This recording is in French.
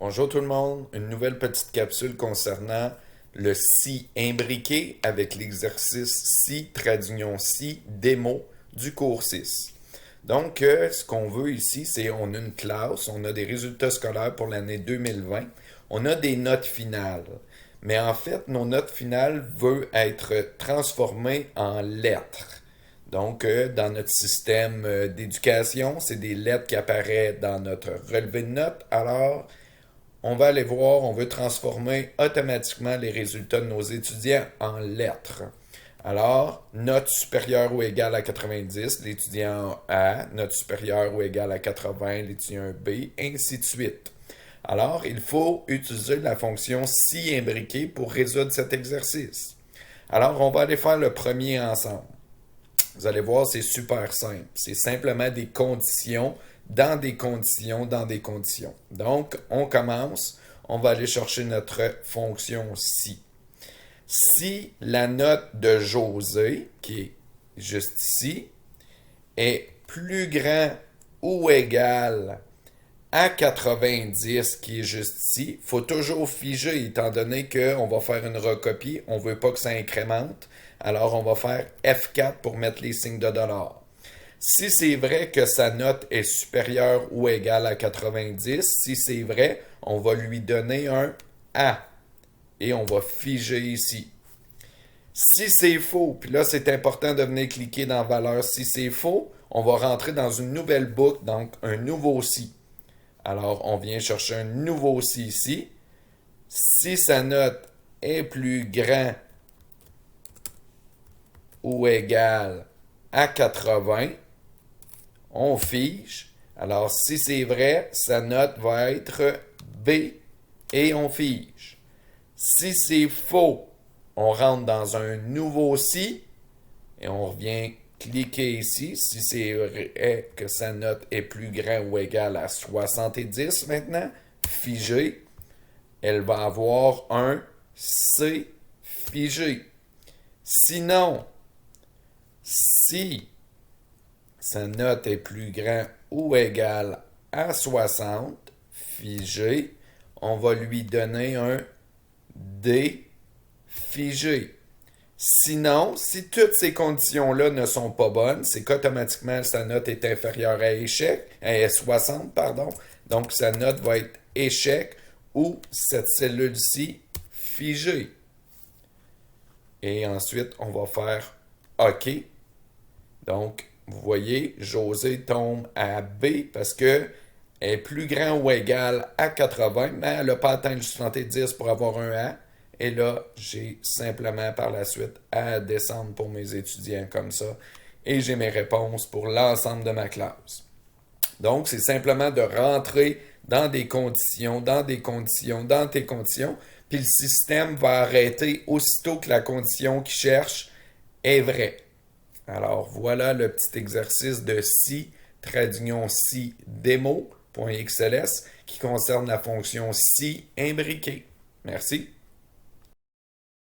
Bonjour tout le monde, une nouvelle petite capsule concernant le si imbriqué avec l'exercice si, trait d'union si, démo du cours 6. Donc, ce qu'on veut ici, c'est on a une classe, on a des résultats scolaires pour l'année 2020, on a des notes finales. Mais en fait, nos notes finales veulent être transformées en lettres. Donc, dans notre système d'éducation, c'est des lettres qui apparaissent dans notre relevé de notes. Alors, on va aller voir, on veut transformer automatiquement les résultats de nos étudiants en lettres. Alors, note supérieure ou égale à 90, l'étudiant A, note supérieure ou égale à 80, l'étudiant B, ainsi de suite. Alors, il faut utiliser la fonction si imbriquée pour résoudre cet exercice. Alors, on va aller faire le premier ensemble. Vous allez voir, c'est super simple. C'est simplement des conditions dans des conditions dans des conditions. Donc, on commence. On va aller chercher notre fonction si. Si la note de José, qui est juste ici, est plus grand ou égal à 90, qui est juste ici, il faut toujours figer, étant donné qu'on va faire une recopie, on ne veut pas que ça incrémente. Alors, on va faire F4 pour mettre les signes de dollar. Si c'est vrai que sa note est supérieure ou égale à 90, si c'est vrai, on va lui donner un A et on va figer ici. Si c'est faux, puis là c'est important de venir cliquer dans valeur si c'est faux, on va rentrer dans une nouvelle boucle, donc un nouveau si. Alors on vient chercher un nouveau si ici. Si sa note est plus grand ou égal à 80, on fige. Alors, si c'est vrai, sa note va être B et on fige. Si c'est faux, on rentre dans un nouveau si et on revient cliquer ici. Si c'est vrai que sa note est plus grand ou égal à 70 maintenant, figé, elle va avoir un C figé. Sinon, si sa note est plus grand ou égal à 60, figé, on va lui donner un D figé. Sinon, si toutes ces conditions-là ne sont pas bonnes, c'est qu'automatiquement sa note est inférieure à échec, à 60, pardon. Donc sa note va être échec ou cette cellule-ci figée. Et ensuite, on va faire OK. Donc, vous voyez, José tombe à B parce que est plus grand ou égal à 80, mais elle n'a pas atteint le 70 pour avoir un A. Et là, j'ai simplement par la suite à descendre pour mes étudiants comme ça. Et j'ai mes réponses pour l'ensemble de ma classe. Donc, c'est simplement de rentrer dans des conditions, dans des conditions, dans tes conditions, puis le système va arrêter aussitôt que la condition qu'il cherche est vraie. Alors, voilà le petit exercice de si, trait d'union si, démo.xls qui concerne la fonction si imbriquée. Merci.